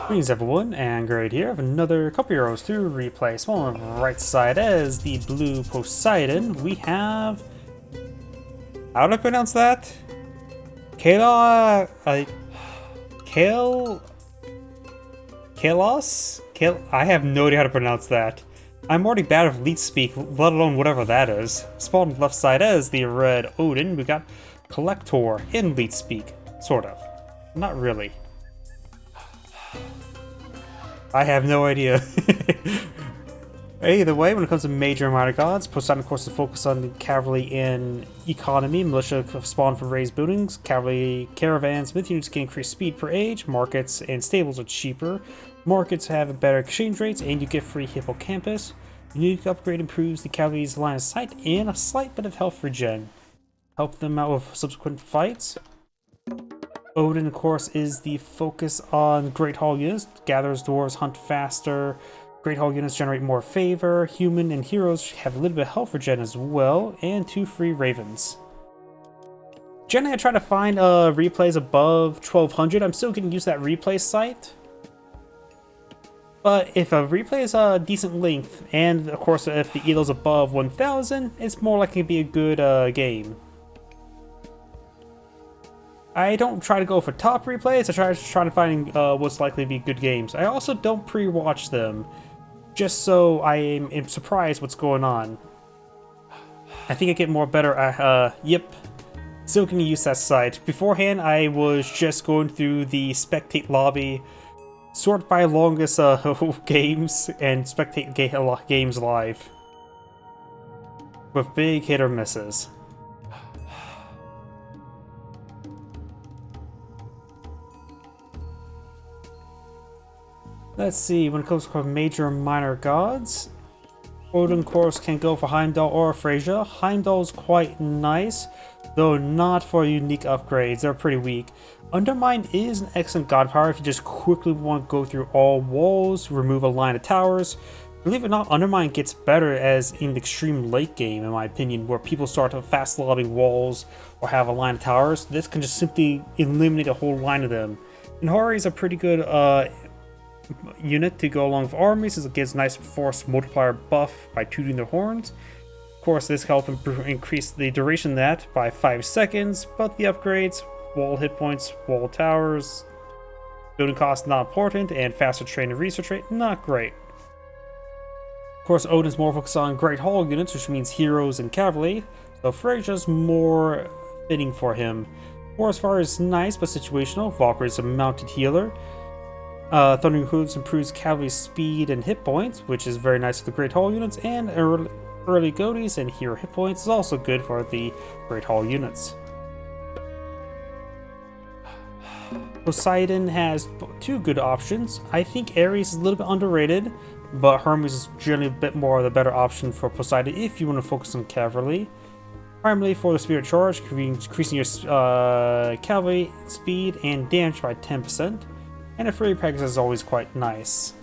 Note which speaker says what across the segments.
Speaker 1: Greetings everyone, Angrade here. I have another couple heroes to replay. Small on the right side as the blue Poseidon. We have... how do I pronounce that? Kalos? I have no idea how to pronounce that. I'm already bad at leet speak, let alone whatever that is. Spawned on the left side as the red Odin. We got Kalexiia in leet speak. Sort of. Not really. I have no idea. Either way, when it comes to major and minor gods, Poseidon, of course, is focused on the cavalry and economy. Militia spawn from raised buildings. Cavalry caravans, myth units can increase speed per age. Markets and stables are cheaper. Markets have better exchange rates, and you get free hippocampus. Unique upgrade improves the cavalry's line of sight and a slight bit of health regen. Help them out with subsequent fights. Odin, of course, is the focus on Great Hall units. Gathers dwarves hunt faster. Great Hall units generate more favor. Human and heroes have a little bit of health regen as well, and 2 free ravens. Generally, I try to find replays above 1200. I'm still getting used to that replay site. But if a replay is a decent length, and of course if the elo's above 1000, it's more likely to be a good game. I don't try to go for top replays, I try to find what's likely to be good games. I also don't pre-watch them, just so I am surprised what's going on. I think I get more better at, yep, still can use that site. Beforehand, I was just going through the spectate lobby, sort by longest games, and spectate games live. With big hit or misses. Let's see, when it comes to major and minor gods, Odin, of course, can go for Heimdall or Freyja. Heimdall's quite nice, though not for unique upgrades. They're pretty weak. Undermine is an excellent god power if you just quickly want to go through all walls, remove a line of towers. Believe it or not, Undermine gets better as in the extreme late game, in my opinion, where people start to fast lobbing walls or have a line of towers. This can just simply eliminate a whole line of them. And Hori is a pretty good unit to go along with armies, as it gives nice force multiplier buff by tooting their horns. Of course, this can help increase the duration of that by 5 seconds, but the upgrades, wall hit points, wall towers, building costs not important, and faster train and research rate not great. Of course, Odin's more focused on Great Hall units, which means heroes and cavalry, so Freyja's more fitting for him. Or as far as nice but situational, Valkyrie's a mounted healer. Thundering Hooves improves cavalry speed and hit points, which is very nice for the Great Hall units, and early goatees and hero hit points is also good for the Great Hall units. Poseidon has 2 good options. I think Ares is a little bit underrated, but Hermes is generally a bit more of the better option for Poseidon if you want to focus on cavalry. Primarily for the Spirit Charge, increasing your cavalry speed and damage by 10%. And a free package is always quite nice.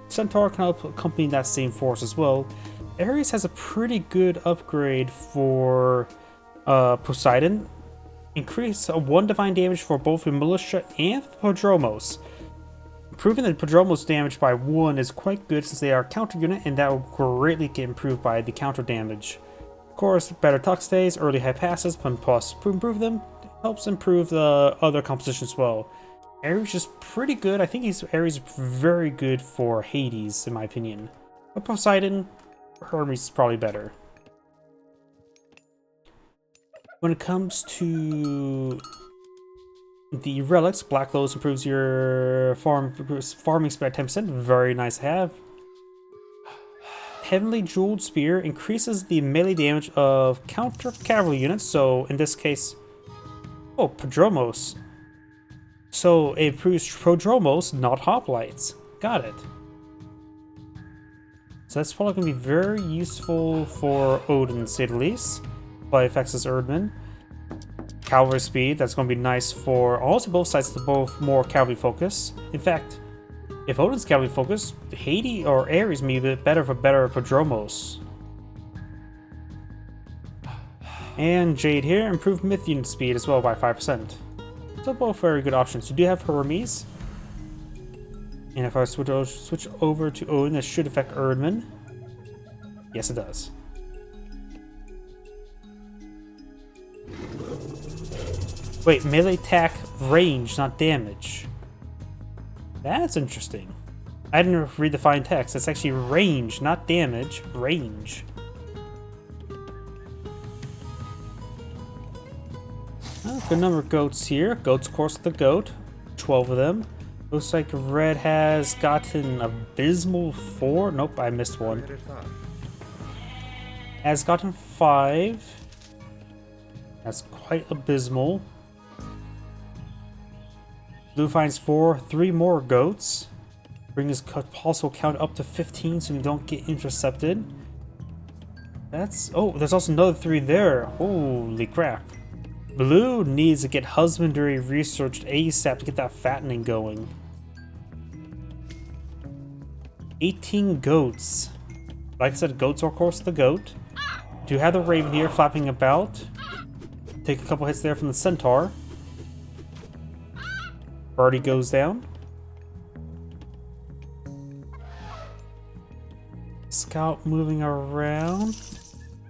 Speaker 1: Centaur can help accompany that same force as well. Ares has a pretty good upgrade for Poseidon. Increase 1 divine damage for both the militia and the Prodromos. Improving the Prodromos damage by 1 is quite good since they are a counter unit, and that will greatly get improved by the counter damage. Of course, better tuck stays, early high passes, plus improve them, helps improve the other composition as well. Ares is pretty good. I think Ares is very good for Hades, in my opinion. But Poseidon, Hermes is probably better. When it comes to the relics, Black Lotus improves your farming speed by 10%. Very nice to have. Heavenly Jeweled Spear increases the melee damage of counter cavalry units. So in this case, oh, Prodromos. So it improves Prodromos, not hoplites. Got it. So that's probably going to be very useful for Odin, to say the least. By affects as Erdman. Cavalry speed, that's going to be nice for also both sides, to both more cavalry focus. In fact, if Odin's cavalry focus, Hades or Ares may be better for better Prodromos. And Jade here, improved myth unit speed as well by 5%. So both very good options. You do have Hermes. And if I switch over to Odin, that should affect Erdman. Yes, it does. Wait, melee attack range, not damage. That's interesting. I didn't read the fine text. It's actually range, not damage. Range. Oh, good number of goats here. Goats, of course, the goat. 12 of them. Looks like red has gotten abysmal 4. Nope, I missed one. Has gotten 5. That's quite abysmal. Blue finds 4. 3 more goats. Bring his possible count up to 15 so we don't get intercepted. That's... Oh, there's also another 3 there. Holy crap. Blue needs to get husbandry researched ASAP to get that fattening going. 18 goats. Like I said, goats are of course the goat. Do have the raven here flapping about. Take a couple hits there from the centaur. Birdie goes down. Scout moving around.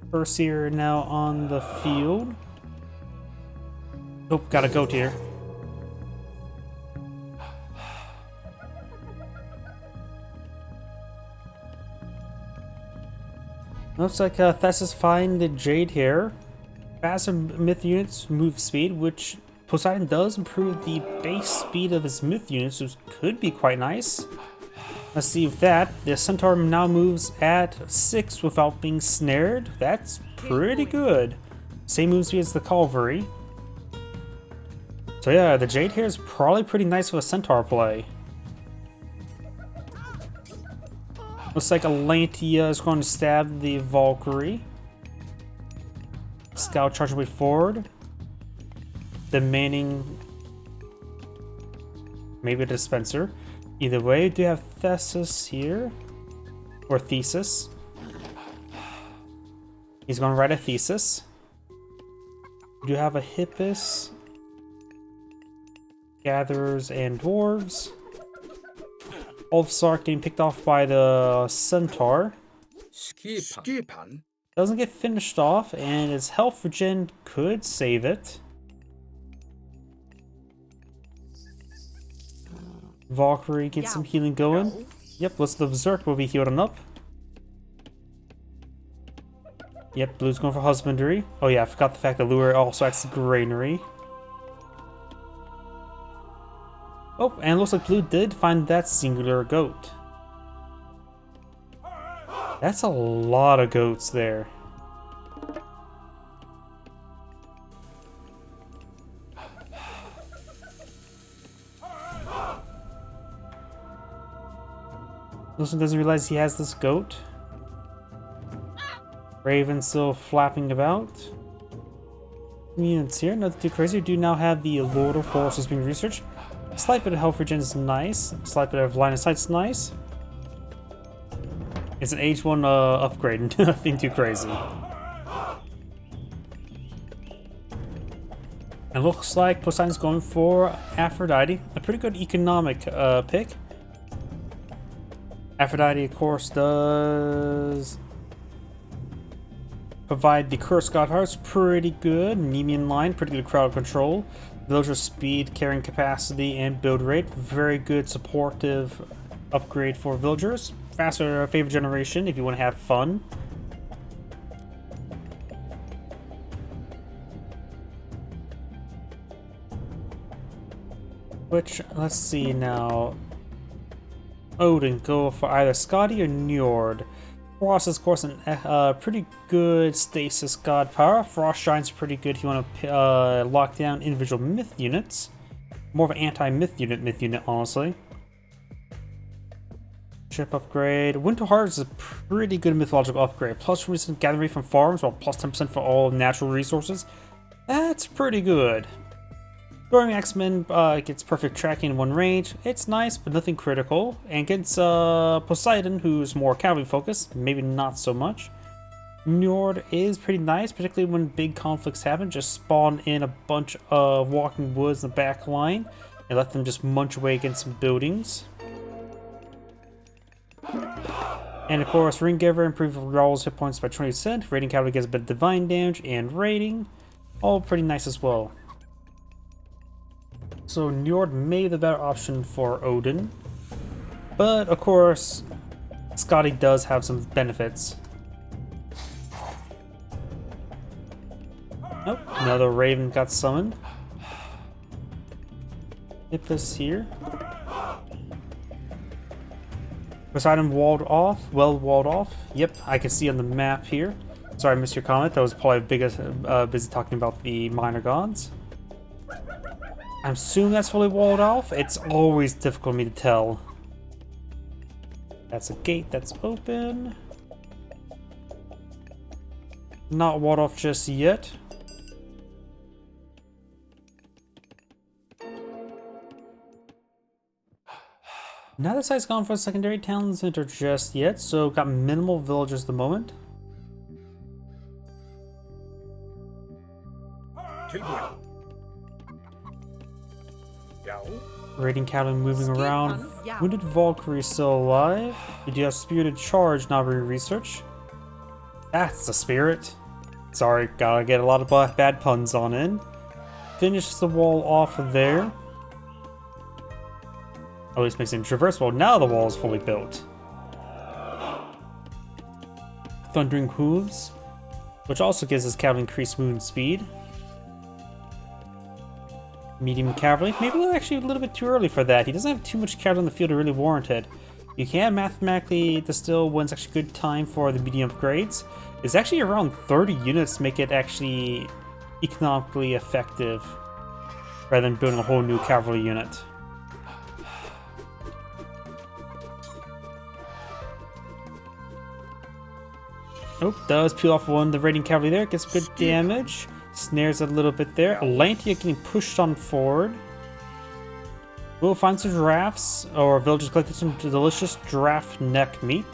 Speaker 1: Perseer now on the field. Nope, got a goat here. Looks like Thessus find the Jade here. Faster myth units move speed, which Poseidon does improve the base speed of his myth units, which could be quite nice. Let's see if that. The Centaur now moves at 6 without being snared. That's pretty good. Same move speed as the Cavalry. So yeah, the Jade here is probably pretty nice with a Centaur play. Looks like Atlantia is going to stab the Valkyrie. Scout charging way forward. Demanding maybe a dispenser. Either way, we do have Thesis here. Or Thesis. He's going to write a Thesis. We do have a Hippus. Gatherers and Dwarves. Ulfsark getting picked off by the Centaur. Doesn't get finished off, and its health regen could save it. Valkyrie gets some healing going. Yep, let's the Berserk will be healing up. Yep, Blue's going for husbandry. Oh yeah, I forgot the fact that Lure also acts as granary. Oh, and it looks like Blue did find that singular goat. That's a lot of goats there. Wilson doesn't realize he has this goat. Raven still flapping about. Units here, nothing too crazy. We do now have the Lord of Forces being researched. Slight bit of health regen is nice. Slight bit of line of sight's nice. It's an H1 upgrade, nothing too crazy. It looks like Poseidon's going for Aphrodite. A pretty good economic pick. Aphrodite, of course, does provide the Cursed God Hearts. Pretty good. Nemean line, pretty good crowd control. Villager speed, carrying capacity, and build rate. Very good supportive upgrade for villagers. Faster favor generation if you want to have fun. Which, let's see now. Odin, go for either Scotty or Njord. Frost is, of course, a pretty good stasis god power. Frost shines pretty good if you want to lock down individual myth units. More of an anti-myth unit, honestly. Ship upgrade. Winter Heart is a pretty good mythological upgrade. Plus recent gathering from farms, while plus 10% for all natural resources. That's pretty good. Throwing X-Men gets perfect tracking in one range. It's nice, but nothing critical. And against Poseidon, who's more cavalry focused, maybe not so much. Njord is pretty nice, particularly when big conflicts happen. Just spawn in a bunch of walking woods in the back line and let them just munch away against some buildings. And of course, Ring Giver improves Rawl's hit points by 20%. Raiding Cavalry gets a bit of divine damage and raiding. All pretty nice as well. So Njord may be the better option for Odin. But of course, Scotty does have some benefits. Nope, another Raven got summoned. Hit this here. Poseidon walled off, well walled off. Yep, I can see on the map here. Sorry, I missed your comment. That was probably busy talking about the minor gods. I'm assuming that's fully walled off. It's always difficult for me to tell. That's a gate that's open. Not walled off just yet. Neither side's gone for a secondary town center just yet, so got minimal villagers at the moment. Raiding cavalry moving around. Wounded Valkyrie still alive. You do have Spirited Charge now being researched. That's the spirit. Sorry, gotta get a lot of bad puns on in. Finish the wall off there. At least makes it traversable. Now the wall is fully built. Thundering Hooves, which also gives his cavalry increased movement speed. Medium cavalry, maybe actually a little bit too early for that. He doesn't have too much cavalry on the field to really warrant it. You can mathematically distill when's actually a good time for the medium upgrades. It's actually around 30 units to make it actually economically effective, rather than building a whole new cavalry unit. Oh, does peel off one of the raiding cavalry there, gets good damage. Snares a little bit there. Atlantia getting pushed on forward. We'll find some giraffes, or villagers collected some delicious giraffe neck meat.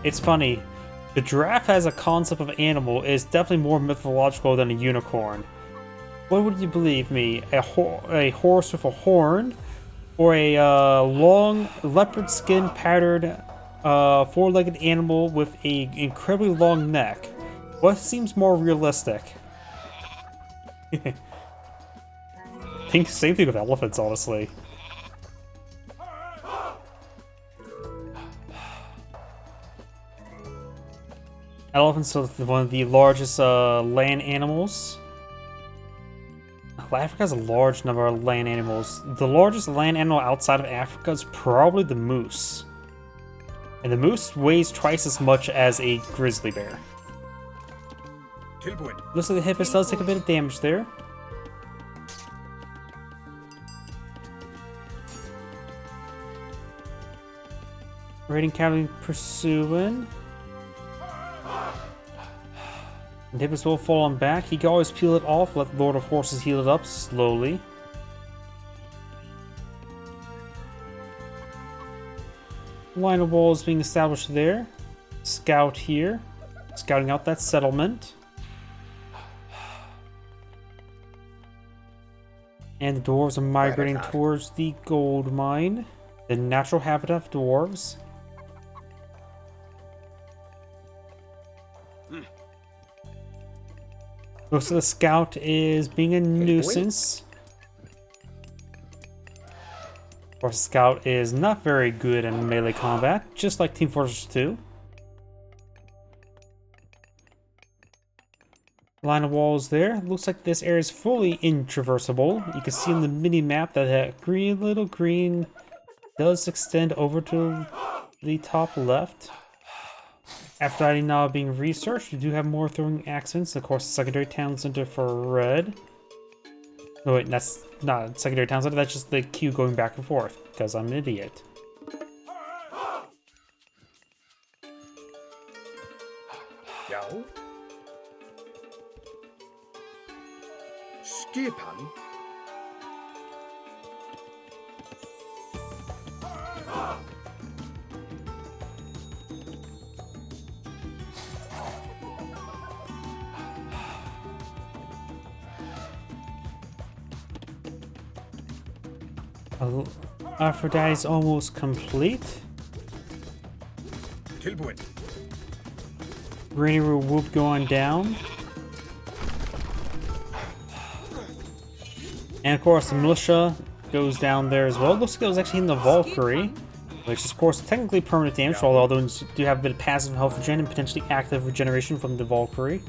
Speaker 1: It's funny, the giraffe as a concept of animal is definitely more mythological than a unicorn. What would you believe me? A horse with a horn, or a long leopard skin patterned four-legged animal with a incredibly long neck? What seems more realistic? Think same thing with elephants, honestly. Elephants are one of the largest land animals. Africa has a large number of land animals. The largest land animal outside of Africa is probably the moose. And the moose weighs twice as much as a grizzly bear. Looks like the hippos does take a bit of damage there. Raiding cavalry pursuing. And hippos will fall on back. He can always peel it off, let Lord of Horses heal it up slowly. Line of walls being established there. Scout here. Scouting out that settlement. And the dwarves are migrating towards the gold mine. The natural habitat of dwarves. Looks like the scout is being a nuisance. Of course, scout is not very good in melee combat, just like Team Fortress 2. Line of walls there. Looks like this area is fully intraversable. You can see on the mini-map that that little green does extend over to the top left. Aphrodite now being researched. We do have more throwing accents. Of course, secondary town center for red. No, wait, that's not a secondary town center. That's just the queue going back and forth, because I'm an idiot.
Speaker 2: Yo. Skipan.
Speaker 1: Aphrodite's almost complete.
Speaker 2: Tilbúin.
Speaker 1: Rainy Whoop going down. And of course the militia goes down there as well. Looks like it was actually in the Valkyrie, which is of course technically permanent damage, although those do have a bit of passive health regen and potentially active regeneration from the Valkyrie.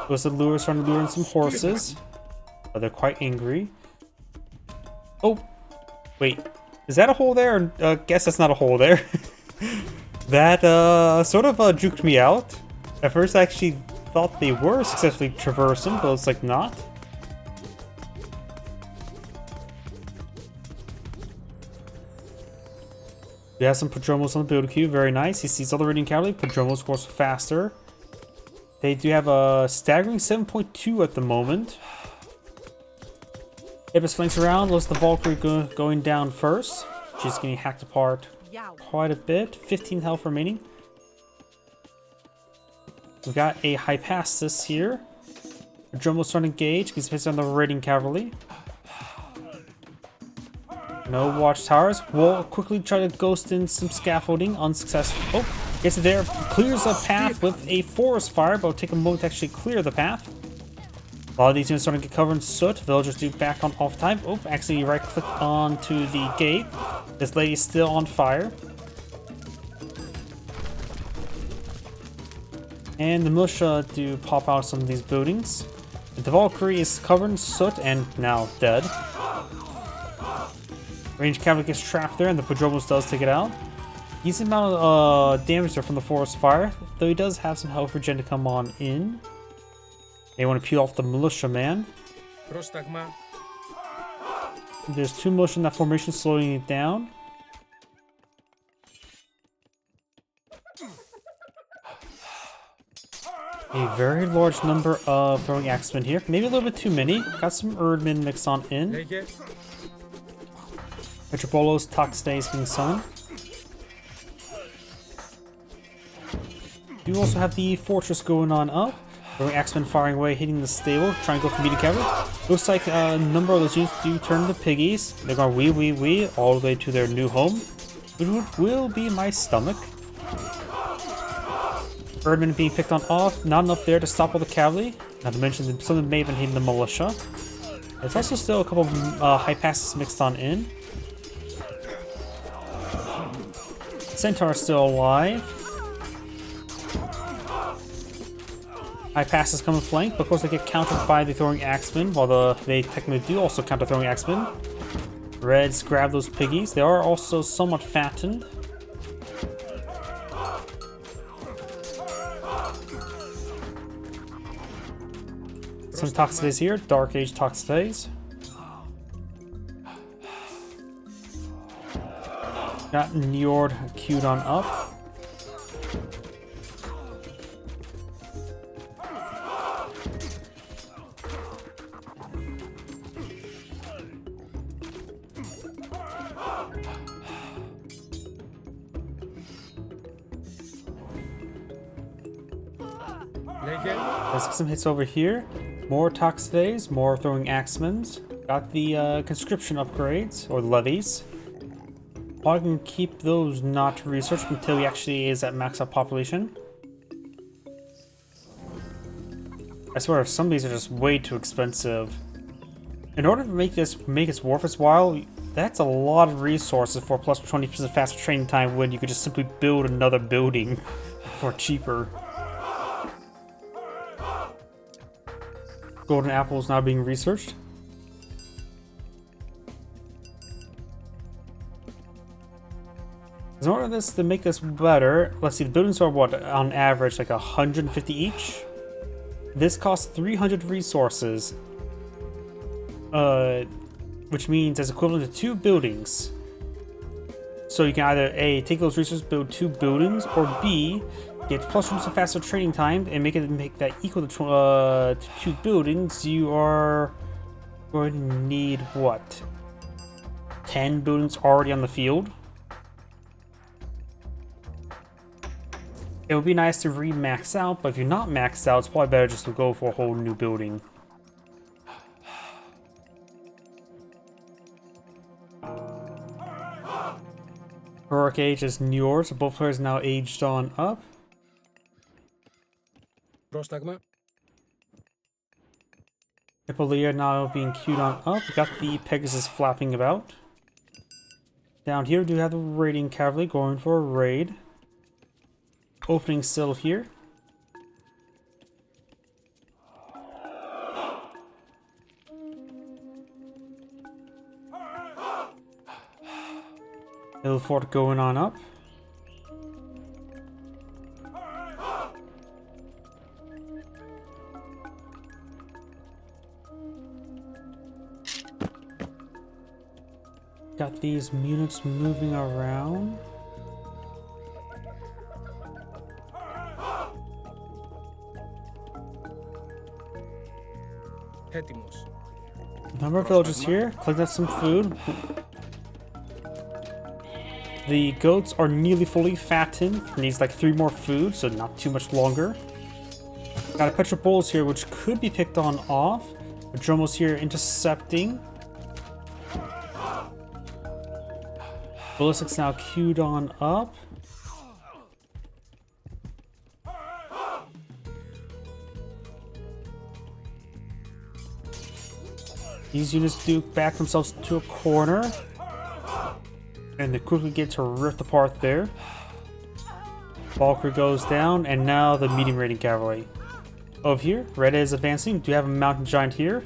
Speaker 1: Those the lures trying to lure in some horses, but they're quite angry. Oh, wait, is that a hole there? Guess that's not a hole there. That sort of juked me out. At first I actually thought they were successfully traversing, but it's like not. We have some Prodromos on the build queue, very nice. He sees all the raiding cavalry. Prodromos, of course, faster. They do have a staggering 7.2 at the moment. Ibis flanks around, looks the Valkyrie going down first. She's getting hacked apart quite a bit. 15 health remaining. We got a Hypasus here. Prodromos trying to engage, gets hits on the raiding cavalry. No watchtowers. We'll quickly try to ghost in some scaffolding. Unsuccessful. Oh, gets it there. Clears the path with a forest fire, but it'll take a moment to actually clear the path. A lot of these units starting to get covered in soot. Villagers do back on off time. Oh, actually right click onto the gate. This lady's still on fire. And the militia do pop out some of these buildings. The Valkyrie is covered in soot and now dead. Ranged cavalry gets trapped there, and the Prodromos does take it out. Decent amount of damage there from the forest fire, though he does have some health regen to come on in. They want to peel off the militia man. There's two militia in that formation, slowing it down. A very large number of throwing axemen here. Maybe a little bit too many. Got some Erdmen mixed on in. Metropolos, Toxdays being summoned. You also have the fortress going on up. Throwing axemen firing away, hitting the stable, trying to go for medium cavalry. Looks like a number of those units do turn to piggies. They're going wee all the way to their new home, which will be my stomach. Erdmen being picked on off, not enough there to stop all the cavalry. Not to mention some of them may have been hitting the militia. There's also still a couple of Hypasus mixed on in. Centaur is still alive. Hypasus coming flank, but of course they get countered by the throwing axemen, while they technically do also counter throwing axemen. Reds grab those piggies. They are also somewhat fattened. Some Toxdays here, Dark Age Toxdays. Got Njord queued on up. Let's get some hits over here. More Toxdays, more throwing axemans. Got the conscription upgrades, or levies. I can keep those not researched until he actually is at max out population. I swear, some of these are just way too expensive. In order to make it worth its while, that's a lot of resources for plus 20% faster training time when you could just simply build another building for cheaper. Golden apple is now being researched. In order this to make this better, let's see, the buildings are what, on average like 150 each? This costs 300 resources, which means it's equivalent to 2 buildings. So you can either A, take those resources, build 2 buildings, or B, get plus from some faster training time and make that equal to 2 buildings. You are going to need what? 10 buildings already on the field. It would be nice to re-max out, but if you're not maxed out, it's probably better just to go for a whole new building. Heroic age is newer, so both players now aged on up.
Speaker 3: Πρόσταγμα.
Speaker 1: Hippolyta now being queued on up. We got the Pegasus flapping about. Down here, we do have the raiding cavalry going for a raid. Opening still here. Hill fort going on up. Got these units moving around.
Speaker 3: Έτοιμος.
Speaker 1: Number of villagers here. Collect up some food. The goats are nearly fully fattened. Needs like 3 more food, so not too much longer. Got a petrol bulls here, which could be picked on off. The Dromos here intercepting. Ballistics now queued on up. These units do back themselves to a corner. And they quickly get to ripped apart there. Valkyrie goes down, and now the medium raiding cavalry. Over here, Red is advancing. We do have a mountain giant here.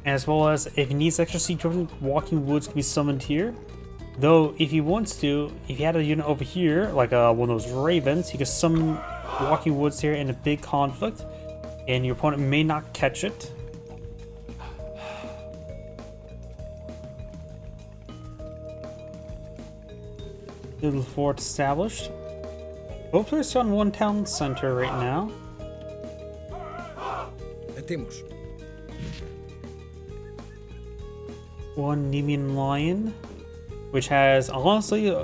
Speaker 1: As well as if he needs extra siege weapons, walking woods can be summoned here. Though, if he wants to, if he had a unit over here, like one of those ravens, he could summon walking woods here in a big conflict, and your opponent may not catch it. Little fort established. Both players are on one town center right now.
Speaker 3: Έτοιμος.
Speaker 1: One Nemean lion, which has honestly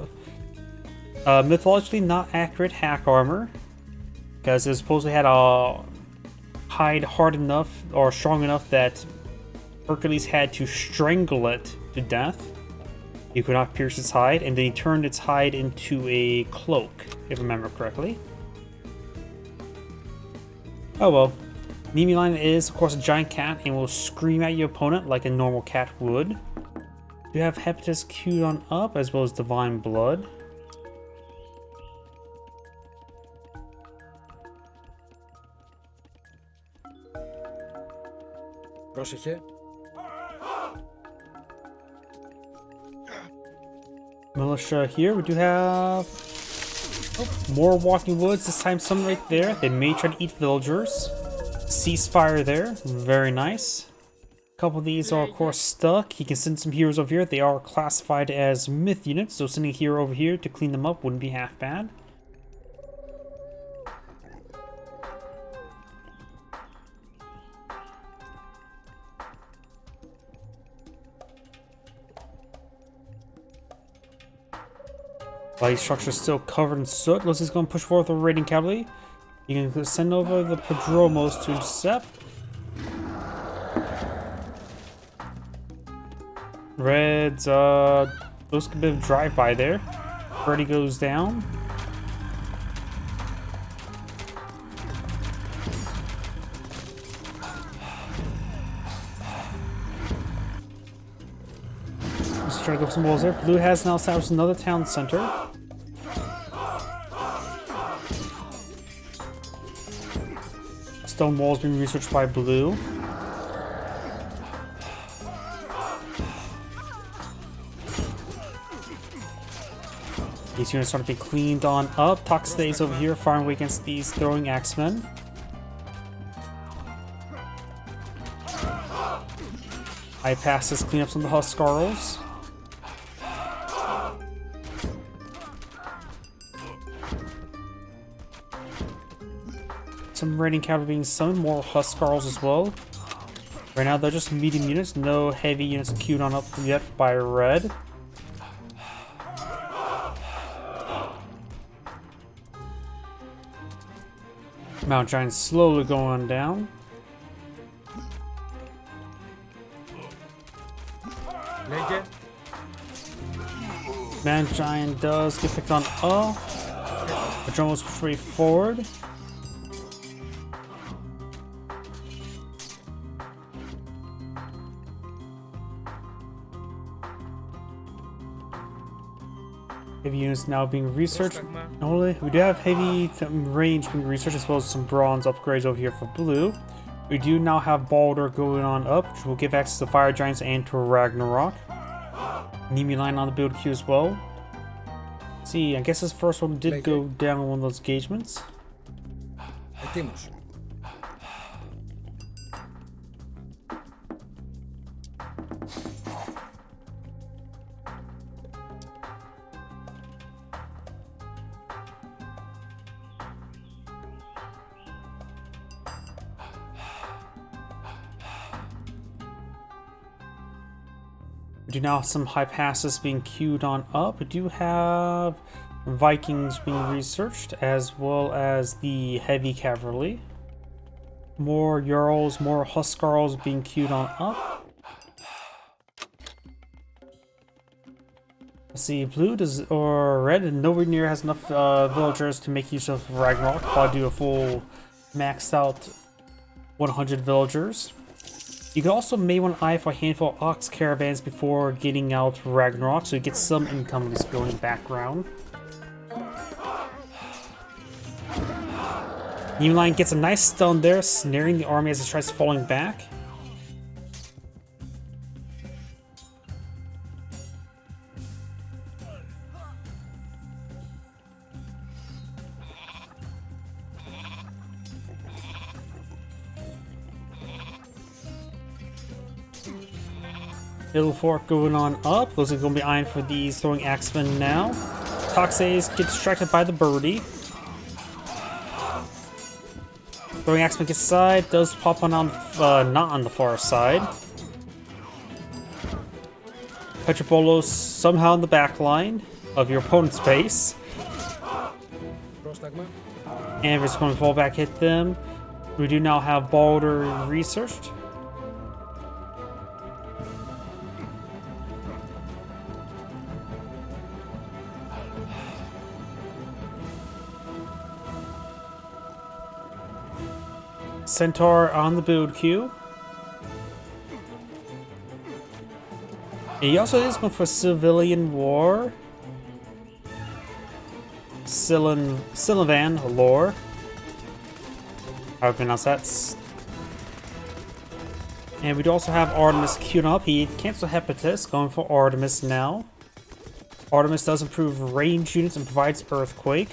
Speaker 1: mythologically not accurate hack armor, because it supposedly had a hide hard enough or strong enough that Hercules had to strangle it to death. You could not pierce its hide, and then he turned its hide into a cloak, if I remember correctly. Oh well. Nemean lion is, of course, a giant cat and will scream at your opponent like a normal cat would. You have Hepatus queued on up, as well as Divine Blood.
Speaker 3: Πρόσεχε.
Speaker 1: Militia here. We do have more walking woods. This time, some right there. They may try to eat villagers. Ceasefire there. Very nice. A couple of these are, of course, stuck. He can send some heroes over here. They are classified as myth units, so sending a hero over here to clean them up wouldn't be half bad. Light structure is still covered in soot. Looks like he's going to push forward with the raiding cavalry. You can send over the Padromos to intercept. Reds, looks like a bit of drive-by there. Freddy goes down. Let's try to go for some walls there. Blue has now established another town center. Stone walls being researched by Blue. These units start to be cleaned on up. Toxidays over here firing away against these throwing axemen. I pass this cleanups on the Huskarls. Some raiding cavalry being summoned, more Huskarls as well. Right now they're just medium units, no heavy units queued on up yet by Red. Mount Giant slowly going down.
Speaker 3: Λέγε.
Speaker 1: Mount Giant does get picked on up. The drone was pretty forward. Heavy units now being researched. Only we do have heavy range being researched as well as some bronze upgrades over here for blue. We do now have Baldur going on up, which will give access to Fire Giants and to Ragnarok. Nemi line on the build queue as well. See, I guess this first one did go down on one of those engagements.
Speaker 3: Ετοίμος.
Speaker 1: We do now have some high passes being queued on up. We do have Vikings being researched as well as the heavy cavalry. More Jarls, more Huskarls being queued on up. Let's see, blue does or red nowhere near has enough villagers to make use of Ragnarok. I'll do a full maxed out 100 villagers. You can also may want to eye for a handful of ox caravans before getting out Ragnarok, so you get some income going in the background. Line gets a nice stun there, snaring the army as it tries falling back. Little Fork going on up. Looks like we're going to be eyeing for these throwing axemen now. Toxays get distracted by the birdie. Throwing axeman gets side. Does pop on not on the far side. Petropolos somehow in the back line of your opponent's base.
Speaker 3: Πρόσταγμα.
Speaker 1: And we're just going to fall back, hit them. We do now have Baldur researched. Centaur on the build queue. He also is going for civilian war. Sylvan lore. How do I pronounce that? And we do also have Artemis queued up. He canceled Hepatis, going for Artemis now. Artemis does improve range units and provides Earthquake.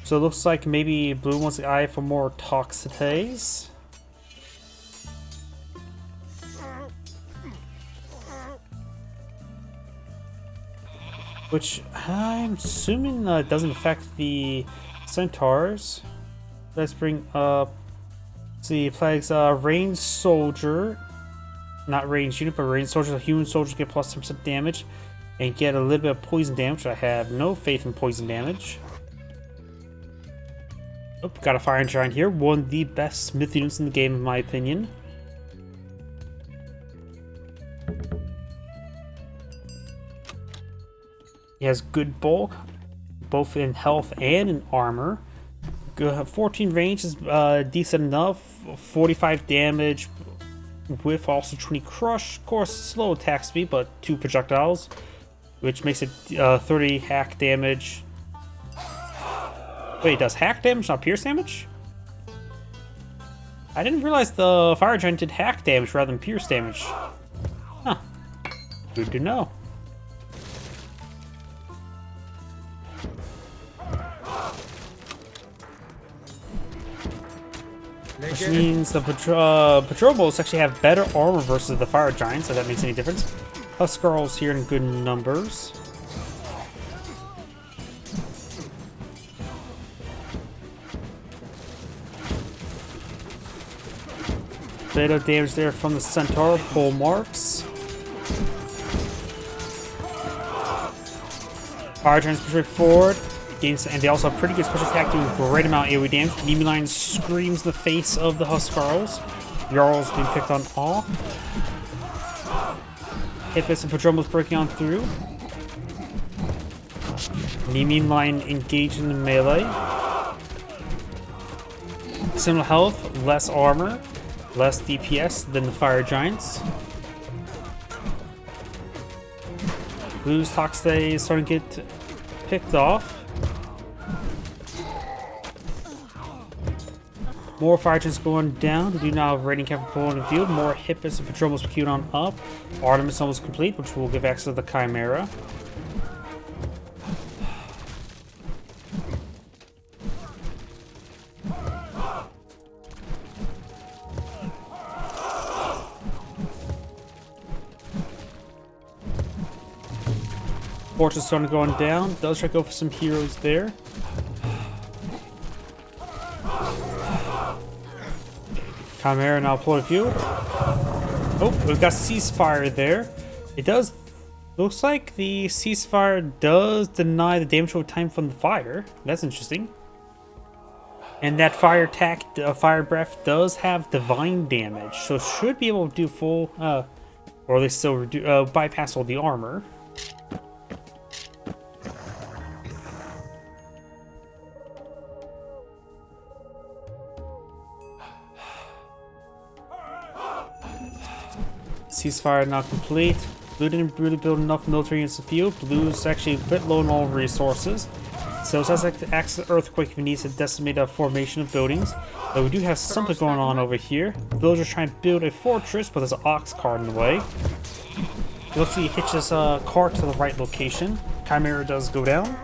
Speaker 1: So it looks like maybe blue wants the eye for more Toxates. Which I'm assuming doesn't affect the centaurs. Let's bring up, see, flags ranged soldier, not ranged unit, but ranged soldiers. Human soldiers get plus 10% damage and get a little bit of poison damage. I have no faith in poison damage. Oh, got a Fire Giant here. One of the best Smith units in the game, in my opinion. He has good bulk, both in health and in armor. Good, 14 range is decent enough. 45 damage with also 20 crush. Of course, slow attack speed, but 2 projectiles, which makes it 30 hack damage. Wait, does hack damage not pierce damage? I didn't realize the Fire Giant did hack damage rather than pierce damage. Huh. Good to know. Which means the patrol boats actually have better armor versus the Fire Giants, if that makes any difference. Huskarls here in good numbers. Bit of damage there from the Centaur, pull marks. Fire Giants push right forward. Gains, and they also have pretty good special attack, doing a great amount of AoE damage. Mimi Line screams in the face of the Huskarls. Jarl's being picked on off. Hippus and Prodromos breaking on through. Mimi Line engaged in the melee. Similar health, less armor, less DPS than the Fire Giants. Blue's Toxday is starting to get picked off. More Fire Giants going down. We do now have Raiding Camp in the field. More Hippus and Prodromos queued on up. Artemis almost complete, which will give access to the Chimera. Fortress starting going down. Does try to go for some heroes there. Chimera now deployed field. Oh, we've got ceasefire there. It does. Looks like the ceasefire does deny the damage over time from the fire. That's interesting. And that fire attack, fire breath, does have divine damage, so should be able to do full, or at least still bypass all the armor. Ceasefire not complete. Blue didn't really build enough military units in the field. Blue's actually a bit low on all resources. So it has to access the earthquake if it needs to decimate a formation of buildings. But we do have something going on over here. Villagers trying to build a fortress, but there's an ox cart in the way. Let's see, hitch this cart to the right location. Chimera does go down.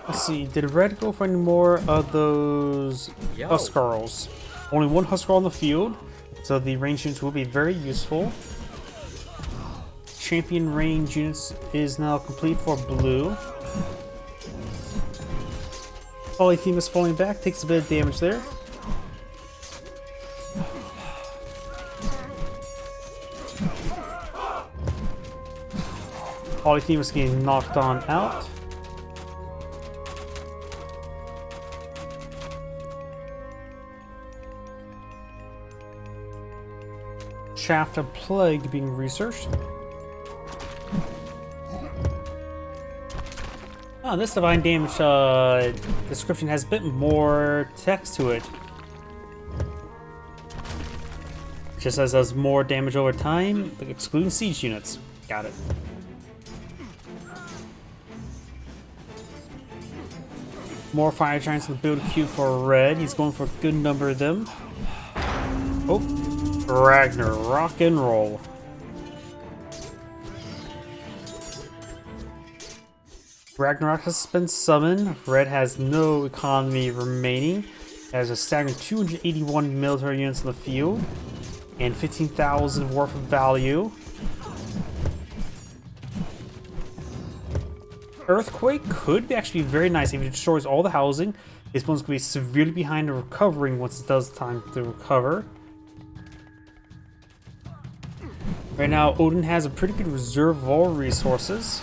Speaker 1: Let's see, did Red go for any more of those Huskarls? Only one Huskarl on the field, so the range units will be very useful. Champion range units is now complete for Blue. Polyphemus falling back, takes a bit of damage there. Polyphemus getting knocked on out. Shaft of Plague being researched. Oh, this divine damage description has a bit more text to it. It just says does more damage over time, excluding siege units. Got it. More fire giants in the build queue for Red. He's going for a good number of them. Oh. Ragnar, rock and roll. Ragnarok has been summoned. Red has no economy remaining. Has a staggering 281 military units in the field and 15,000 worth of value. Earthquake could actually be very nice if it destroys all the housing. His opponent's going to be severely behind in recovering once it does time to recover. Right now, Odin has a pretty good reserve of all resources.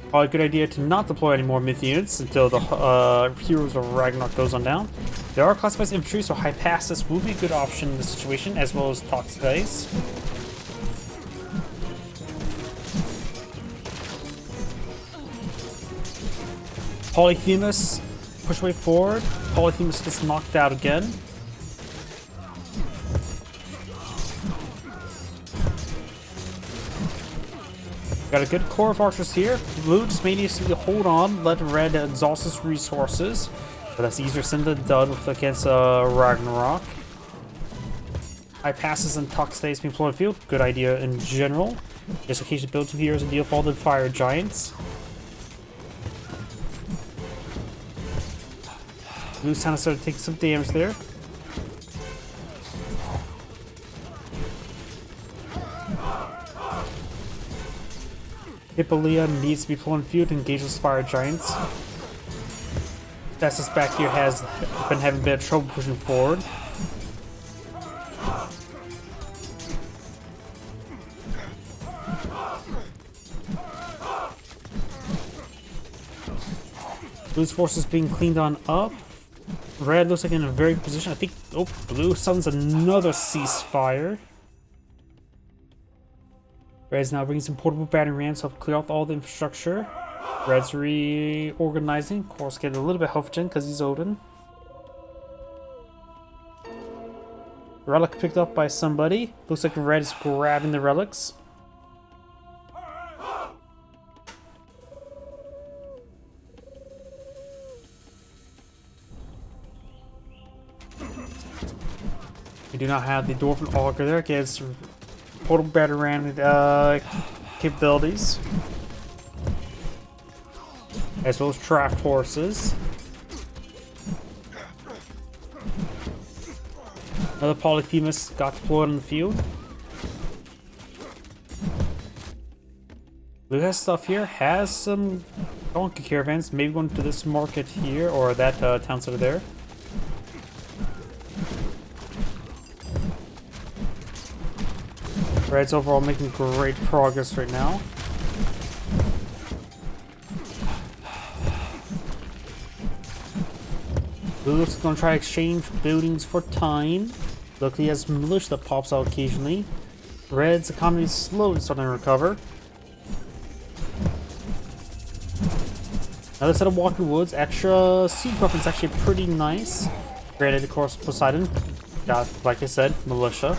Speaker 1: Probably a good idea to not deploy any more myth units until the Heroes of Ragnarok goes on down. There are classified infantry, so Hypasus will be a good option in this situation, as well as Toxidays. Polyphemus, push way forward. Polyphemus gets knocked out again. Got a good core of archers here. Blue just may need to hold on, let Red exhaust his resources. But that's easier said than done against Ragnarok. Hypasus and Toxidays being deployed in the field. Good idea in general. Just in case you build some heroes and deal with all the fire giants. Blue's kind of started taking some damage there. Hippolyta needs to be pulling field to engage those fire giants. Fastest back here has been having a bit of trouble pushing forward. Blue's forces being cleaned on up. Red looks like in a very good position. I think, oh, Blue summons another ceasefire. Red's now bringing some portable battery rams to help clear off all the infrastructure. Red's reorganizing. Of course, getting a little bit health gen because he's Odin. Relic picked up by somebody. Looks like Red is grabbing the relics. We do not have the Dwarven Augur there. Gets portable battery ram capabilities, as well as trap horses. Another Polyphemus got deployed on the field. Blue has stuff here. Has some donkey caravans. Maybe going to this market here or that town center there. Red's overall making great progress right now. Blue looks like going to try to exchange buildings for time. Luckily, he has militia that pops out occasionally. Red's economy is slowly starting to recover. Another set of walking woods. Extra siege weapons actually pretty nice. Granted, of course, Poseidon got, like I said, militia.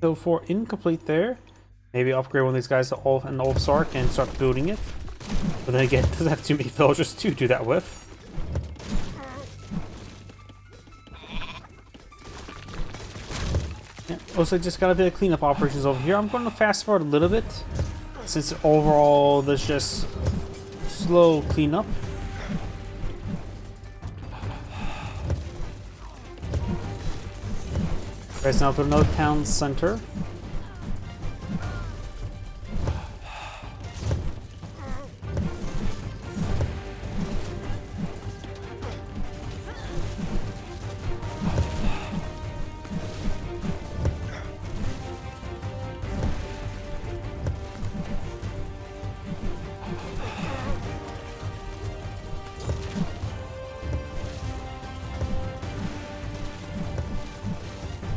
Speaker 1: So for incomplete there, maybe upgrade one of these guys to an Ulfsark and start building it. But then again, it doesn't have too many villagers to do that with. Yeah, also just got a bit of cleanup operations over here. I'm going to fast forward a little bit, since overall there's just slow cleanup. Right now to another town center.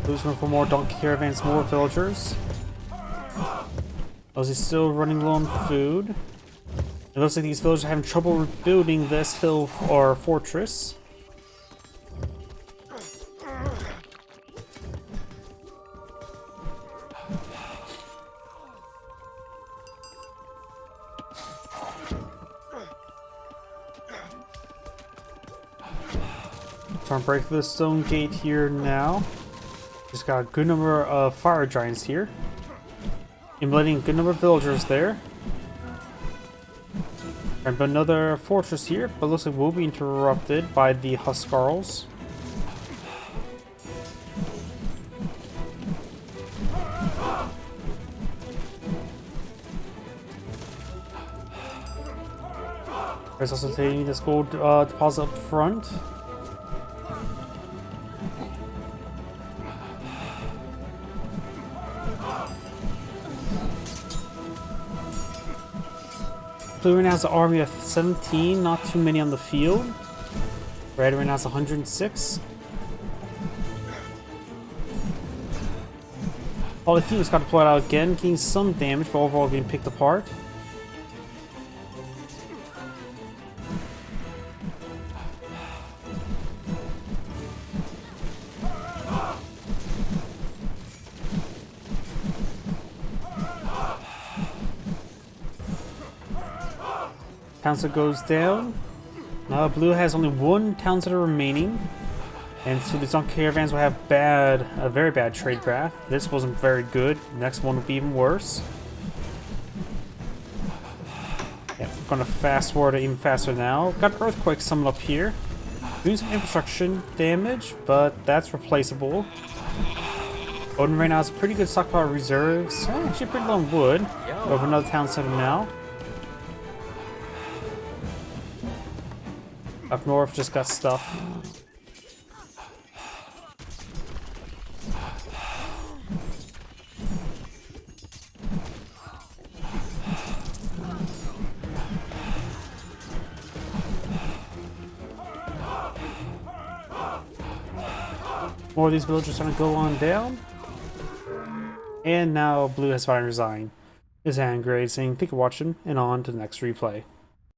Speaker 1: Losing for more donkey caravans, more villagers. Is he still running low on food? It looks like these villagers are having trouble rebuilding this hill or fortress. Trying to break through the stone gate here now. Just got a good number of fire giants here. Emulating a good number of villagers there. And another fortress here, but looks like we'll be interrupted by the Huskarls. There's also taking this gold deposit up front. Blue right now has an army of 17, not too many on the field. Red right now has 106. Polyphemus got deployed out again, getting some damage, but overall getting picked apart. Town center goes down. Blue has only one town center remaining. And so these on caravans will have a very bad trade path. This wasn't very good. Next one will be even worse. Yeah, we're gonna fast forward it even faster now. Got Earthquake summoned up here. Doing some infrastructure damage, but that's replaceable. Odin right now has a pretty good stockpile of reserves. Actually pretty low on wood. We have another town center now. Up north just got stuff. More of these villagers are gonna go on down. And now Blue has finally resigned. This is Angrade saying thank you for watching and on to the next replay.